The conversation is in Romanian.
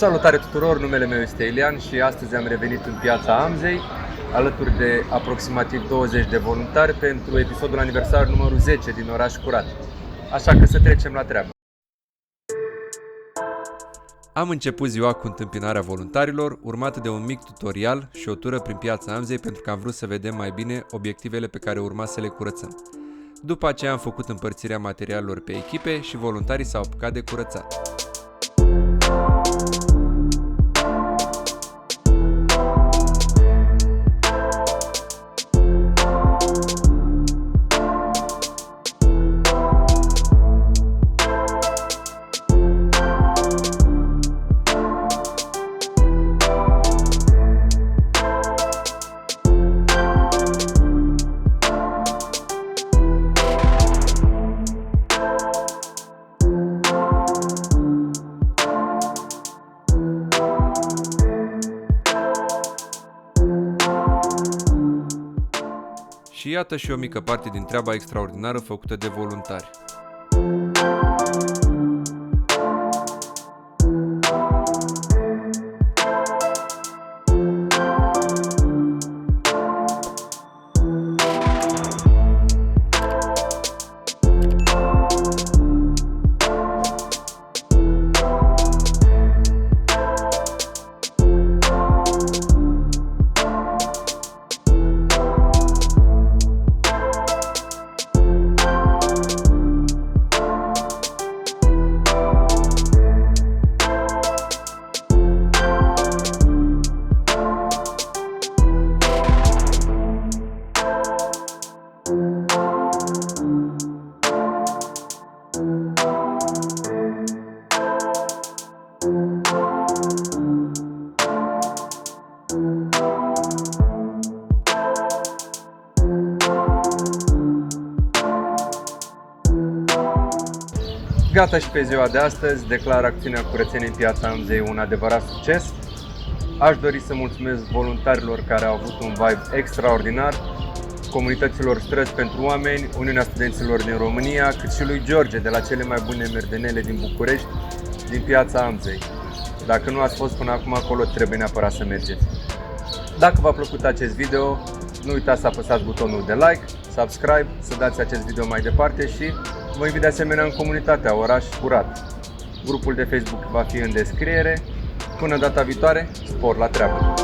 Salutare tuturor, numele meu este Elian și astăzi am revenit în piața Amzei alături de aproximativ 20 de voluntari pentru episodul aniversar numărul 10 din Oraș Curat. Așa că să trecem la treabă. Am început ziua cu întâmpinarea voluntarilor, urmată de un mic tutorial și o tură prin piața Amzei pentru că am vrut să vedem mai bine obiectivele pe care urma să le curățăm. După aceea am făcut împărțirea materialelor pe echipe și voluntarii s-au apucat de curățat. Și iată și o mică parte din treaba extraordinară făcută de voluntari. Gata și pe ziua de astăzi, declar acțiunea curățeniei în piața Amzei un adevărat succes. Aș dori să mulțumesc voluntarilor care au avut un vibe extraordinar, comunităților Străzi pentru Oameni, Uniunea Studenților din România, cât și lui George de la cele mai bune merdenele din București, din piața Amzei. Dacă nu ați fost până acum acolo, trebuie neapărat să mergeți. Dacă v-a plăcut acest video, nu uitați să apăsați butonul de like, subscribe, să dați acest video mai departe și vă invit de asemenea în comunitatea Oraș Curat. Grupul de Facebook va fi în descriere. Până data viitoare, spor la treabă!